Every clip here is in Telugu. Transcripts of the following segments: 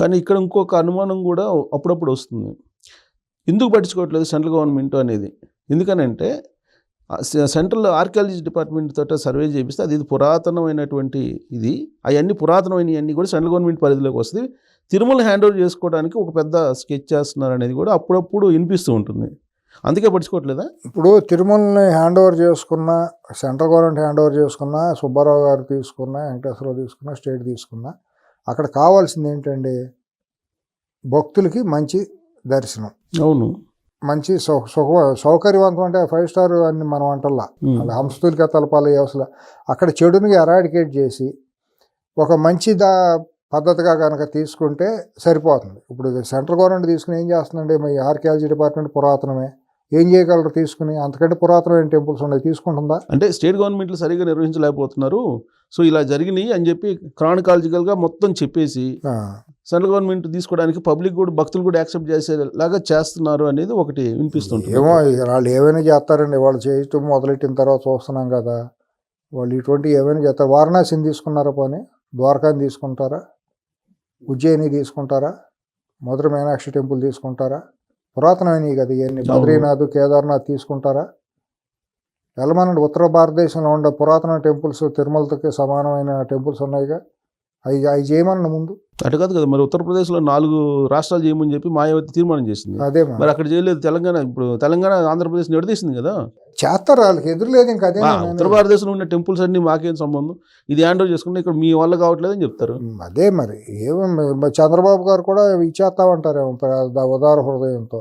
కానీ ఇక్కడ ఇంకొక అనుమానం కూడా అప్పుడప్పుడు వస్తుంది. ఎందుకు పట్టించుకోవట్లేదు సెంట్రల్ గవర్నమెంట్ అనేది? ఎందుకనంటే సెంట్రల్ ఆర్కియాలజీ డిపార్ట్మెంట్ తోట సర్వే చేపిస్తే అది పురాతనమైనటువంటి ఇది, అవన్నీ పురాతనమైనవన్నీ కూడా సెంట్రల్ గవర్నమెంట్ పరిధిలోకి వస్తుంది. తిరుమల హ్యాండ్ ఓవర్ చేసుకోవడానికి ఒక పెద్ద స్కెచ్ చేస్తున్నారు అనేది కూడా అప్పుడప్పుడు వినిపిస్తూ ఉంటుంది. అందుకే పట్టించుకోవట్లేదా? ఇప్పుడు తిరుమలని హ్యాండ్ ఓవర్ చేసుకున్న, సెంట్రల్ గవర్నమెంట్ హ్యాండ్ ఓవర్ చేసుకున్న, సుబ్బారావు గారు తీసుకున్న, వెంకటేశ్వరరావు తీసుకున్న, స్టేట్ తీసుకున్న, అక్కడ కావాల్సింది ఏంటండి? భక్తులకి మంచి దర్శనం, అవును, మంచి సౌకర్యవంతం. అంటే 5 స్టార్ అని మనం అంటల్లా, హంసతులిక తలపాలి అసలు అక్కడ చెడుని ఎరాడికేట్ చేసి ఒక మంచి పద్ధతిగా కనుక తీసుకుంటే సరిపోతుంది. ఇప్పుడు సెంట్రల్ గవర్నమెంట్ తీసుకుని ఏం చేస్తుందండి? మీ ఆర్కియాలజీ డిపార్ట్మెంట్ పురాతనమే, ఏం చేయగలరు తీసుకుని? అంతకంటే పురాతనమైన టెంపుల్స్ ఉన్నాయి, తీసుకుంటుందా? అంటే స్టేట్ గవర్నమెంట్లు సరిగ్గా నిర్వహించలేకపోతున్నారు, సో ఇలా జరిగినాయి అని చెప్పి క్రానికాలజికల్గా మొత్తం చెప్పేసి సెంట్రల్ గవర్నమెంట్ తీసుకోవడానికి పబ్లిక్ కూడా, భక్తులు కూడా యాక్సెప్ట్ చేసేలాగా చేస్తున్నారు అనేది ఒకటి వినిపిస్తుంటుంది. ఏమో వాళ్ళు ఏమైనా చేస్తారండి, వాళ్ళు చేయటం మొదలెట్టిన తర్వాత చూస్తున్నాం కదా, వాళ్ళు ఇటువంటి ఏమైనా చేస్తారు. వారణాసిని తీసుకున్నారా? పోనీ ద్వారకాని తీసుకుంటారా? ఉజ్జయిని తీసుకుంటారా? మధుర మీనాక్షి టెంపుల్ తీసుకుంటారా? పురాతనమైనవి కదా ఇవన్నీ. బద్రీనాథ్, కేదార్నాథ్ తీసుకుంటారా? వెళ్ళమనండి, ఉత్తర భారతదేశంలో ఉండే పురాతన టెంపుల్స్ తిరుమలకి సమానమైన టెంపుల్స్ ఉన్నాయిగా, అవి చేయమన్న ముందు. అటు కాదు కదా, మరి ఉత్తరప్రదేశ్లో 4 రాష్ట్రాలు చేయమని చెప్పి మాయావతి తీర్మానం చేసింది. అదే మరి అక్కడ చేయలేదు. తెలంగాణ, ఇప్పుడు తెలంగాణ ఆంధ్రప్రదేశ్ నిడదీసింది కదా, చేస్తారు, వాళ్ళకి ఎదురులేదు. ఇంకా అదే ఉత్తర భారతదేశంలో ఉన్న టెంపుల్స్ అన్ని మాకేం సంబంధం, ఇది హ్యాండ్ ఓవర్ చేసుకుంటే ఇక్కడ మీ వల్ల కావట్లేదు అని చెప్తారు. అదే మరి చంద్రబాబు గారు కూడా ఇచ్చేస్తామంటారేమో ఉదార హృదయంతో.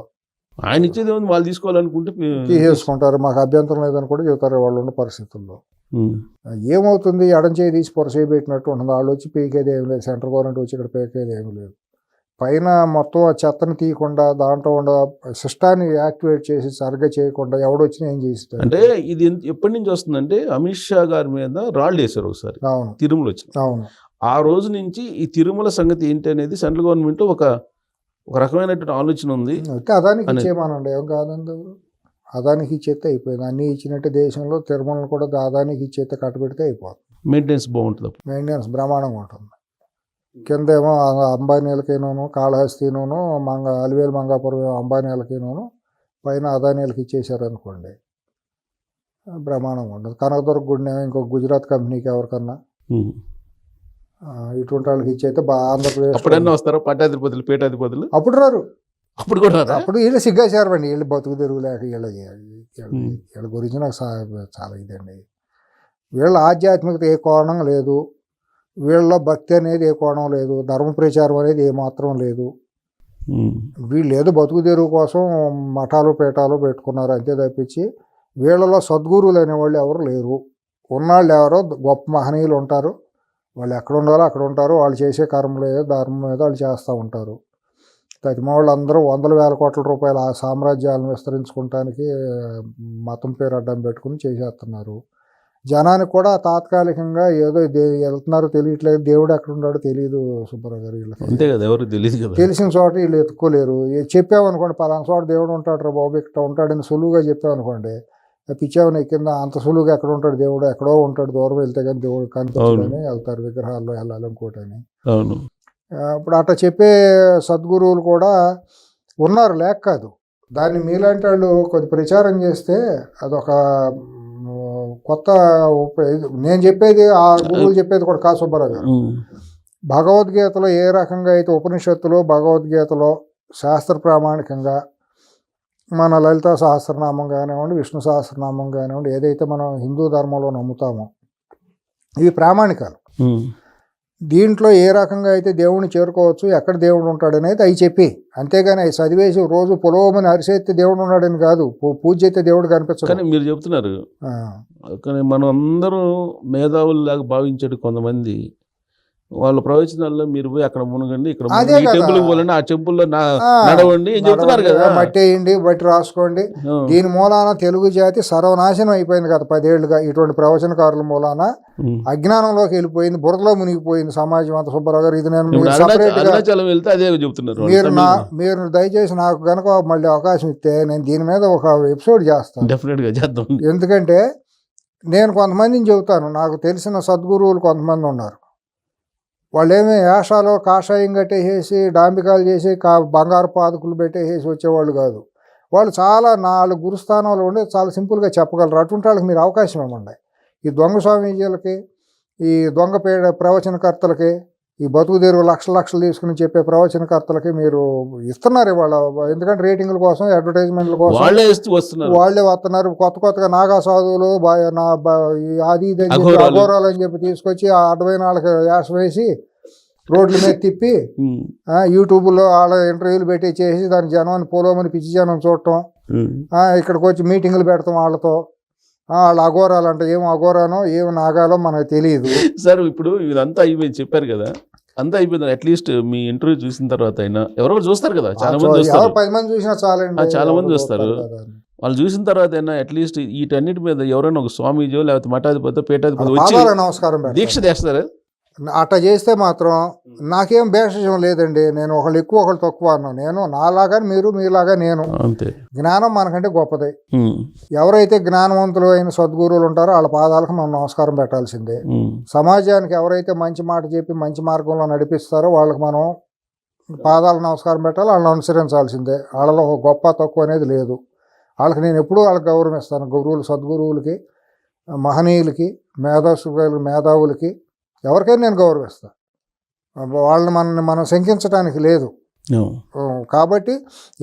ఆయన ఇచ్చేది ఏముంది, వాళ్ళు తీసుకోవాలనుకుంటే తీసేసుకుంటారు, మాకు అభ్యంతరం లేదని కూడా చెబుతారు వాళ్ళు ఉన్న పరిస్థితుల్లో. ఏమవుతుంది? ఎడం చేయి తీసి పొరసేయి పెట్టినట్టు ఉంటుంది. వాళ్ళు వచ్చి పీకేది ఏమి లేదు, సెంట్రల్ గవర్నమెంట్ వచ్చి ఇక్కడ పీకేది ఏమి లేదు. పైన మొత్తం ఆ చెత్తను తీయకుండా, దాంట్లో ఉండ సిస్టాన్ని యాక్టివేట్ చేసి సరిగ్గా చేయకుండా ఎవడొచ్చినా ఏం చేస్తారు. అంటే ఇది ఎప్పటి నుంచి వస్తుందంటే, అమిత్ షా గారి మీద రాళ్ళు వేశారు ఒకసారి. అవును, తిరుమల వచ్చి. అవును, ఆ రోజు నుంచి ఈ తిరుమల సంగతి ఏంటి అనేది సెంట్రల్ గవర్నమెంట్ ఒక రకమైనటువంటి ఆలోచన ఉంది. అదానికి ఇచ్చేయమనండి, ఏం కాదండి, అదానికి ఇచ్చేస్తే అయిపోయింది. అన్నీ ఇచ్చినట్టే దేశంలో తిరుమలను కూడా అదానికి ఇచ్చేస్తే కట్టబెడితే అయిపోతుంది. మెయింటెనెన్స్ బాగుంటుంది, మెయింటెనెన్స్ బ్రహ్మాండంగా ఉంటుంది. కింద ఏమో అంబానీలకేనూ, కాళహస్తినూ, అలివేలు మంగాపురం అంబానీలకేనూ, పైన అదానీలకి ఇచ్చేసారు అనుకోండి, బ్రహ్మాండంగా ఉంటుంది. కనకదుర్గ గుడిని ఇంకో గుజరాత్ కంపెనీకి ఎవరికన్నా ఇటువంటి వాళ్ళకి ఇచ్చైతే ఆంధ్రప్రదేశ్ అప్పుడన్నా వస్తారా? పట్టాధిపతులు, పీఠాధిపతులు అప్పుడు రారు, అప్పుడు కూడా అప్పుడు వీళ్ళు సిగ్గాచారండి, వీళ్ళు బతుకు తెరువు లేక వీళ్ళ గురించి నాకు చాలా ఇదండి. వీళ్ళ ఆధ్యాత్మికత ఏ కోణం లేదు, వీళ్ళలో భక్తి అనేది ఏ కోణం లేదు, ధర్మ ప్రచారం అనేది ఏమాత్రం లేదు. వీళ్ళు ఏదో బతుకు తెరువు కోసం మఠాలు పీఠాలు పెట్టుకున్నారు అంతే తప్పించి వీళ్ళలో సద్గురువులు అనేవాళ్ళు ఎవరు లేరు. ఉన్నాళ్ళు ఎవరో గొప్ప మహనీయులు ఉంటారు, వాళ్ళు ఎక్కడ ఉండాలో అక్కడ ఉంటారు, వాళ్ళు చేసే కర్మలు ఏదో ధర్మం ఏదో వాళ్ళు చేస్తూ ఉంటారు. తదిమ వాళ్ళు అందరూ 100,000 కోట్ల రూపాయల ఆ సామ్రాజ్యాలను విస్తరించుకోవటానికి మతం పేరు అడ్డం పెట్టుకుని చేసేస్తున్నారు. జనానికి కూడా తాత్కాలికంగా ఏదో వెళ్తున్నారో తెలియట్లేదు, దేవుడు ఎక్కడ ఉన్నాడో తెలియదు సుబ్బారావు గారు. వీళ్ళకి అంతే కదా, ఎవరు తెలియదు కదా, తెలిసిన చోట వీళ్ళు ఎత్తుకోలేరు. చెప్పామనుకోండి, పలానా చోట దేవుడు ఉంటాడు రా బాబు, ఇక్కడ ఉంటాడని సులువుగా చెప్పామనుకోండి, పిచ్చావని కింద అంత సులువుగా ఎక్కడ ఉంటాడు దేవుడు, ఎక్కడో ఉంటాడు, దూరం వెళ్తే కానీ దేవుడు కనిపించదని వెళ్తారు, విగ్రహాల్లో వెళ్ళాలి ఇంకోటని. అవును, ఇప్పుడు అట్లా చెప్పే సద్గురువులు కూడా ఉన్నారు, లేక కాదు. దాన్ని మీలాంటి వాళ్ళు కొద్ది ప్రచారం చేస్తే అదొక కొత్త. నేను చెప్పేది ఆ గురువులు చెప్పేది కూడా కాదు సుబ్బారావు గారు. భగవద్గీతలో ఏ రకంగా అయితే ఉపనిషత్తులో భగవద్గీతలో శాస్త్ర ప్రామాణికంగా మన లలితా సహస్రనామం కానివ్వండి, విష్ణు సహస్రనామం కానివ్వండి, ఏదైతే మనం హిందూ ధర్మంలో నమ్ముతామో ఇవి ప్రామాణికాలు. దీంట్లో ఏ రకంగా అయితే దేవుడిని చేరుకోవచ్చు, ఎక్కడ దేవుడు ఉంటాడు అనేది అవి చెప్పి, అంతేగాని అవి చదివేసి రోజు పొలవమని అరిసేస్తే దేవుడు ఉన్నాడని కాదు, పూజ అయితే దేవుడు కనిపించదు. కానీ మీరు చెప్తున్నారు, కానీ మనం అందరూ మేధావుల్లాగా భావించాడు కొంతమంది. వాళ్ళ ప్రవచనాల్లో మీరు పోయి అక్కడ మునగండి, ఇక్కడ టెంపుల్కి పోలండి, ఆ టెంపుల్లో నడవండి అని చెప్తున్నారు కదా. మట్టి వేయండి, బట్టి రాసుకోండి. దీని మూలాన తెలుగు జాతి సర్వనాశనం అయిపోయింది కదా 10 ఏళ్ళుగా. ఇటువంటి ప్రవచనకారుల మూలాన అజ్ఞానంలోకి వెళ్ళిపోయింది, బురదలో మునిగిపోయింది సమాజం అంతా. సుబ్బారావు గారు, ఇది నేను మీరు దయచేసి నాకు కనుక మళ్ళీ అవకాశం ఇస్తే నేను దీని మీద ఒక ఎపిసోడ్ చేస్తాను, డెఫినెట్గా చేద్దాం. ఎందుకంటే నేను కొంతమందిని చెబుతాను, నాకు తెలిసిన సద్గురువులు కొంతమంది ఉన్నారు. వాళ్ళేమీ వేషాలు కాషాయం కట్టేసేసి డాంబికాలు చేసి బంగారు పాదుకులు పెట్టేసేసి వచ్చేవాళ్ళు కాదు. వాళ్ళు చాలా 4 గురుస్థానాలు ఉండి చాలా సింపుల్గా చెప్పగలరు. అటువంటి వాళ్ళకి మీరు అవకాశం ఇవ్వండి. ఈ దొంగ స్వామీజీలకి, ఈ దొంగ ప్రవచనకర్తలకి, ఈ బతుకు తెరువు లక్షలు తీసుకుని చెప్పే ప్రవచనకర్తలకి మీరు ఇస్తున్నారు ఇవాళ. ఎందుకంటే రేటింగ్ల కోసం, అడ్వర్టైజ్మెంట్ల కోసం వాళ్ళే వస్తున్నారు. కొత్తగా నాగా సాధువులు అది ఇది అని చెప్పి అఘోరాలు అని చెప్పి తీసుకొచ్చి ఆ అడ్డమైన వాళ్ళకి యాస వేసి రోడ్ల మీద తిప్పి యూట్యూబ్లో వాళ్ళ ఇంటర్వ్యూలు పెట్టి చేసి దాని జనాన్ని పోలోమని పిచ్చి జనం చూడటం, ఇక్కడికి వచ్చి మీటింగులు పెడతాం వాళ్ళతో. వాళ్ళు అఘోరాలు అంటే ఏం అఘోరానో ఏం నాగాలో మనకు తెలియదు సార్. ఇప్పుడు ఇదంతా అయిపోయింది చెప్పారు కదా, అంతా అయిపోయింది. అట్లీస్ట్ మీ ఇంటర్వ్యూ చూసిన తర్వాత అయినా ఎవరో చూస్తారు కదా, చాలా మంది చూస్తారు. 10 మంది చూసినా చాలండి, చాలా మంది చూస్తారు. వాళ్ళు చూసిన తర్వాత అయినా అట్లీస్ట్ వీటన్నిటి మీద ఎవరైనా ఒక స్వామీజో లేకపోతే మఠాధిపతి పీఠాధిపతి వచ్చి నమస్కారం దీక్ష చేస్తారు. అట్లా చేస్తే మాత్రం నాకేం భేషజం లేదండి. నేను ఒకళ్ళు ఎక్కువ ఒకళ్ళు తక్కువ అన్నాను. నేను నాలాగా మీరు మీలాగా నేను. అంతే. జ్ఞానం మనకంటే గొప్పది. ఎవరైతే జ్ఞానవంతులు అయిన సద్గురువులు ఉంటారో వాళ్ళ పాదాలకు మనం నమస్కారం పెట్టాల్సిందే. సమాజానికి ఎవరైతే మంచి మాట చెప్పి మంచి మార్గంలో నడిపిస్తారో వాళ్ళకి మనం పాదాలకు నమస్కారం పెట్టాలి, వాళ్ళని అనుసరించాల్సిందే. వాళ్ళలో గొప్ప తక్కువ అనేది లేదు. వాళ్ళకి నేను ఎప్పుడూ వాళ్ళకి గౌరవం ఇస్తాను. గురువులు, సద్గురువులకి, మహనీయులకి, మేధావులకి ఎవరికైనా నేను గౌరవిస్తాను. వాళ్ళని మనం శంకించడానికి లేదు. కాబట్టి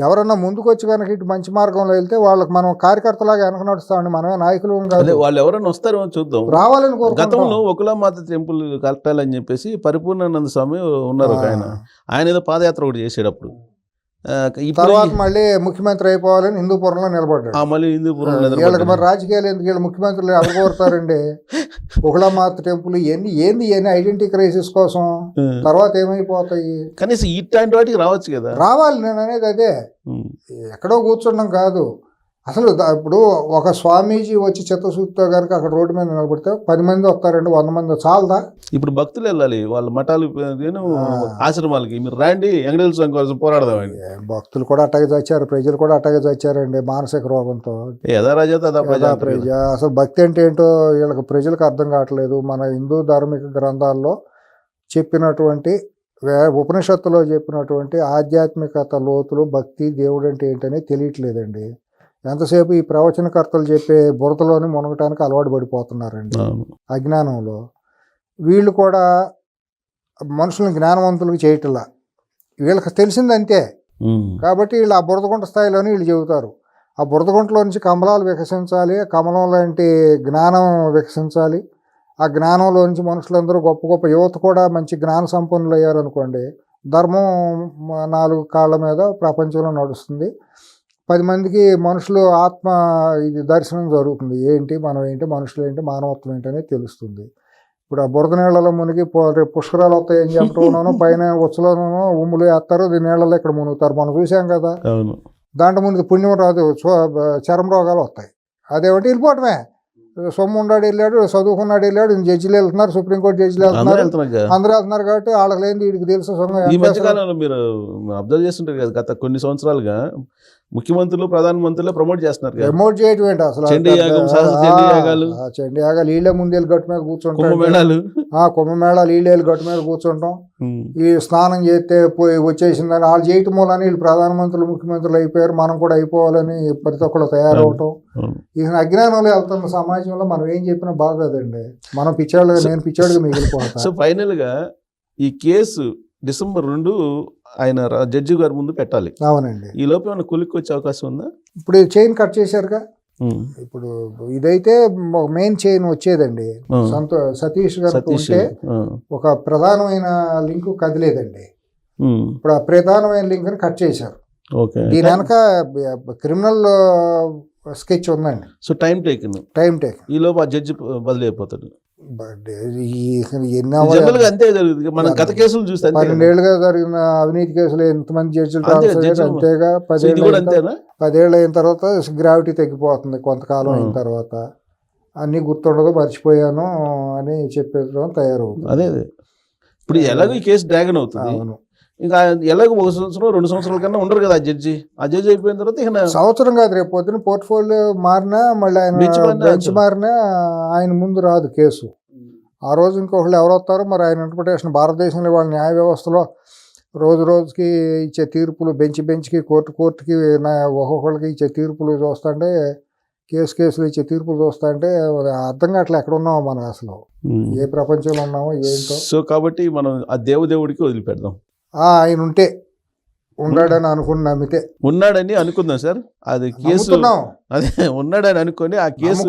ఎవరన్నా ముందుకు వచ్చి కనుక ఇటు మంచి మార్గంలో వెళ్తే వాళ్ళకి మనం కార్యకర్తలాగా వెనక నడుస్తామండి. మనమే నాయకులు కాదు. వాళ్ళు ఎవరైనా వస్తారో చూద్దాం. రావాలని గతంలో ఒకలామాత టెంపుల్ కట్టాలని చెప్పేసి పరిపూర్ణానంద స్వామి ఉన్నారు ఒక ఆయన ఏదో పాదయాత్ర ఒకటి చేసేటప్పుడు తర్వాత మళ్ళీ ముఖ్యమంత్రి అయిపోవాలని హిందూపురంలో నిలబడ్డాడు. మళ్ళీ హిందూపురం వీళ్ళకి మరి రాజకీయాలు ఎందుకు? వీళ్ళు ముఖ్యమంత్రులు ఎవరు కోరుతారండి? ఒకలామాత టెంపుల్ ఏంది ఐడెంటిటీ క్రైసిస్ కోసం. తర్వాత ఏమైపోతాయి? కనీసం ఇట్లాంటి వాటికి రావచ్చు కదా. రావాలి, నేను అనేది అదే. ఎక్కడో కూర్చుండం కాదు. అసలు ఇప్పుడు ఒక స్వామీజీ వచ్చి చిత్తశుద్ధితో కనుక అక్కడ రోడ్డు మీద నిలబడితే 10 మంది వస్తారండి, 100 మంది చాలదా? ఇప్పుడు భక్తులు వెళ్ళాలి వాళ్ళ మఠాలు ఆశ్రమాలకి. మీరు రాండి వెంకటేశ్వర స్వామి కోసం పోరాడదామండి. భక్తులు కూడా అట్టగే చచ్చారు, ప్రజలు కూడా అట్టగే చచ్చారండి మానసిక రోగంతో. ప్రజ అసలు భక్తి అంటే ఏంటో వీళ్ళకి ప్రజలకు అర్థం కావట్లేదు. మన హిందూ ధార్మిక గ్రంథాల్లో చెప్పినటువంటి ఉపనిషత్తులో చెప్పినటువంటి ఆధ్యాత్మికత లోతులు, భక్తి, దేవుడు అంటే ఏంటనే తెలియట్లేదండి. ఎంతసేపు ఈ ప్రవచనకర్తలు చెప్పే బురదలోని మునగటానికి అలవాటు పడిపోతున్నారండి అజ్ఞానంలో. వీళ్ళు కూడా మనుషులను జ్ఞానవంతులకు చేయటంలా, వీళ్ళకి తెలిసిందంతే. కాబట్టి వీళ్ళు ఆ బురదగుంట స్థాయిలోనే వీళ్ళు చెబుతారు. ఆ బురదగుంటలో నుంచి కమలాలు వికసించాలి, కమలం లాంటి జ్ఞానం వికసించాలి. ఆ జ్ఞానంలో నుంచి మనుషులందరూ గొప్ప గొప్ప యువత కూడా మంచి జ్ఞాన సంపన్నులు అయ్యారనుకోండి, ధర్మం 4 కాళ్ళ మీద ప్రపంచంలో నడుస్తుంది. 10 మందికి మనుషులు ఆత్మ ఇది దర్శనం జరుగుతుంది. ఏంటి మనం ఏంటి, మనుషులు ఏంటి, మానవత్వం ఏంటి అనేది తెలుస్తుంది. ఇప్పుడు ఆ బురద నీళ్ళలో మునిగి రేపు పుష్కరాలు వస్తాయి ఏం చెప్పడం, పైన ఉచ్చలోనూ ఉమ్ములు వేస్తారు, నీళ్ళలో ఇక్కడ మునుగుతారు. మనం చూసాం కదా. దాంట్లో ముందు పుణ్యం రాదు, చర్మ రోగాలు వస్తాయి. అదేమిటి వెళ్ళిపోవటమే. సొమ్ము ఉన్నాడు వెళ్ళాడు, చదువుకున్నాడు వెళ్ళాడు, జడ్జిలు వెళ్తున్నారు, సుప్రీంకోర్టు జడ్జిలు వెళ్తున్నారు, అందరూ వెళ్తున్నారు. కాబట్టి వాళ్ళకి లేని వీడికి తెలుసు. ఈ మధ్యకాలంలో మీరు అబ్జర్వ్ చేస్తుంటారు కదా, గత కొన్ని సంవత్సరాలుగా ముఖ్యమంత్రులు, ప్రధానమంత్రులు ప్రమోట్ చేస్తున్నారు. ప్రమోట్ చేయటం ఏంటి అసలు? చండీ యాగాలు వీళ్ళే ముందేళ్ళు గట్టు మీద కూర్చుంటాం. కుంభమేళాలు వీళ్ళేళ్ళు గట్టు మీద కూర్చుంటాం. ఈ స్నానం చేస్తే పోయి వచ్చేసిందని వాళ్ళు చేయటం మూలని వీళ్ళు ప్రధానమంత్రులు, ముఖ్యమంత్రులు అయిపోయారు, మనం కూడా అయిపోవాలని ప్రతి ఒక్కళ్ళు తయారవటం. ఈ అజ్ఞానంలో వెళ్తున్న సమాజంలో మనం ఏం చెప్పినా బాగోదండి. మనం పిచ్చాడుగా, నేను పిచ్చాడుగా మిగిలిపోతాను. సో ఫైనల్ గా ఈ కేసు December 2 ఆయన జడ్జి గారి ముందు పెట్టాలి. అవునండి. ఈ లోపు ఏమైనా కొలిక్కి వచ్చే అవకాశం ఉందా? ఇప్పుడు చైన్ కట్ చేశారుగా. ఇప్పుడు ఇదైతే మెయిన్ చైన్ వచ్చేదండి. సతీష్ గారు ఉంటే ఒక ప్రధానమైన లింక్ కదిలేదండి. ఇప్పుడు ఆ ప్రధానమైన లింక్ ని కట్ చేశారు. దీని వెనక క్రిమినల్ స్కెచ్ ఉందండి. So time taking. ఈ లోపు ఆ జడ్జి బదిలీ అయిపోతాడు. అంతే జరుగుతుంది. మనం గత కేసులు చూస్తే 12 ఏళ్ళుగా జరిగిన అవినీతి కేసులు ఎంతమంది జడ్జిలు అంతేగా. 10 ఏళ్ళు అయిన తర్వాత గ్రావిటీ తగ్గిపోతుంది. కొంతకాలం అయిన తర్వాత అన్ని గుర్తుండదు, మర్చిపోయాను అని చెప్పేయడం తయారవుతుంది. అదే ఇప్పుడు ఎలాగో ఈ కేసు డ్రాగన్ అవుతుంది. ఇంకా ఎలాగో 1 సంవత్సరం 2 సంవత్సరాల కన్నా ఉండరు కదా ఆ జడ్జి అయిపోయిన తర్వాత. ఇక సంవత్సరం కాదు, రేపు పొద్దున పోర్ట్ఫోలియో మారినా మళ్ళీ ఆయన బెంచ్ మారినా ఆయన ముందు రాదు కేసు. ఆ రోజు ఇంకొకళ్ళు ఎవరు వస్తారు మరి ఆయన ఇంటర్ప్రిటేషన్ భారతదేశంలో వాళ్ళ న్యాయ వ్యవస్థలో రోజు రోజుకి ఇచ్చే తీర్పులు బెంచ్కి కోర్టుకి ఒక్కొక్కరికి ఇచ్చే తీర్పులు చూస్తుంటే కేసులు ఇచ్చే తీర్పులు చూస్తుంటే అర్థం కావట్లే ఎక్కడ ఉన్నామో మనం అసలు ఏ ప్రపంచంలో ఉన్నామో ఏంటో. సో కాబట్టి మనం ఆ దేవుడికి వదిలిపెడదాం. ఆయన ఉంటే ఉన్నాడని అనుకుని నమ్మితే ఉన్నాడని అనుకుందాం సార్. అది కేసు అదే ఉన్నాడని అనుకొని ఆ కేసు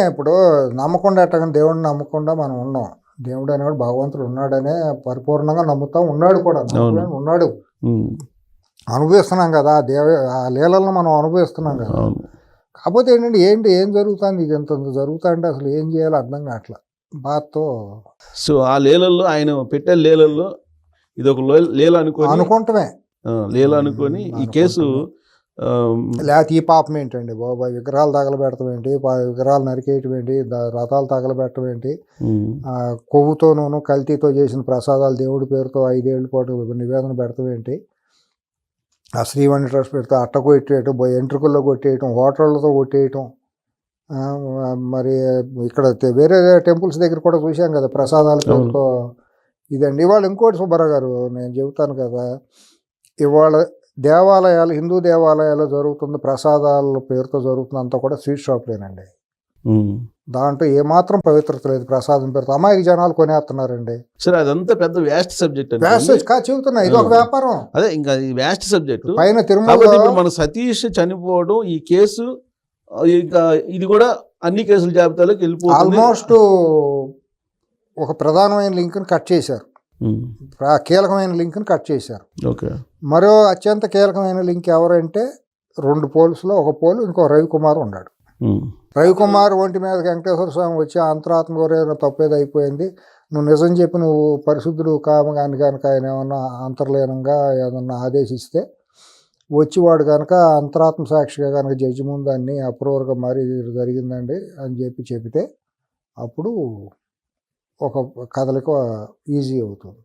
ఇప్పుడు నమ్మకుండా ఎట్టగా దేవుడిని నమ్మకుండా మనం ఉన్నాం. దేవుడు అనేవాడు భగవంతుడు ఉన్నాడనే పరిపూర్ణంగా నమ్ముతాం. ఉన్నాడు కూడా, ఉన్నాడు, అనుభవిస్తున్నాం కదా ఆ లీలలను మనం అనుభవిస్తున్నాం కదా. కాకపోతే ఏంటంటే ఏం జరుగుతుంది, ఇది ఎంత జరుగుతుంటే అసలు ఏం చేయాలో అర్థం కావట్లా బాధతో. సో ఆ లీలల్లో ఆయన పెట్టే లీలల్లో ఇది ఒక లీల అనుకుంటమే లీల అనుకొని ఈ కేసు లేకపోతే ఈ పాపం ఏంటండి బాబా, విగ్రహాలు తగలబెడతాం ఏంటి, విగ్రహాలు నరికేయటం ఏంటి, రథాలు తగలబెట్టడం ఏంటి, కొవ్వుతోనూ కల్తీతో చేసిన ప్రసాదాలు దేవుడి పేరుతో 5 ఏళ్ళ పాటు నివేదన పెడతాం ఏంటి, ఆ శ్రీవాణి ట్రస్ట్ పెడితే అట్ట కొట్టేయటం, ఎంట్రుకల్లో కొట్టేయటం, హోటళ్ళతో కొట్టేయటం. మరి ఇక్కడ వేరే టెంపుల్స్ దగ్గర కూడా చూసాం కదా ప్రసాదాల పేరుతో ఇదండి. ఇవాళ ఇంకోటి సుబ్బారావు గారు నేను చెబుతాను కదా, ఇవాళ దేవాలయాలు, హిందూ దేవాలయాల్లో జరుగుతుంది ప్రసాదాల పేరుతో జరుగుతుంది అంతా కూడా స్వీట్ షాప్లేనండి. దాంట్లో ఏమాత్రం పవిత్రత లేదు. ప్రసాదం పేరుతో అమాయక జనాలు కొనేస్తున్నారండి. సరే అదంతా పెద్ద వ్యాస్ట్ సబ్జెక్ట్ చెబుతున్నా, ఇది ఒక వ్యాపారం. అదే ఇంకా వ్యాస్ట్ సబ్జెక్ట్. పైన తిరుమల మన సతీష్ చనిపోవడం ఈ కేసు ఇంకా ఇది కూడా అన్ని కేసుల జాబితాలోకి వెళ్ళిపోతుంది. ఆల్మోస్ట్ ఒక ప్రధానమైన లింక్ని కట్ చేశారు, కీలకమైన లింక్ని కట్ చేశారు. మరో అత్యంత కీలకమైన లింక్ ఎవరంటే 2 పోల్స్లో ఒక పోలు ఇంకో రవికుమార్ ఉన్నాడు. రవికుమార్ ఒంటి మీద వెంకటేశ్వర స్వామి వచ్చి అంతరాత్మ గౌరవ తప్పేది అయిపోయింది, నువ్వు నిజం చెప్పి నువ్వు పరిశుద్ధుడు కామగాని కనుక ఆయన ఏమన్నా అంతర్లీనంగా ఏమన్నా ఆదేశిస్తే వచ్చివాడు కనుక అంతరాత్మ సాక్షిగా కనుక జడ్జి ముందు అన్ని అప్రూవర్గా మరి జరిగిందండి అని చెబితే అప్పుడు ఒక కదలిక ఈజీ అవుతుంది.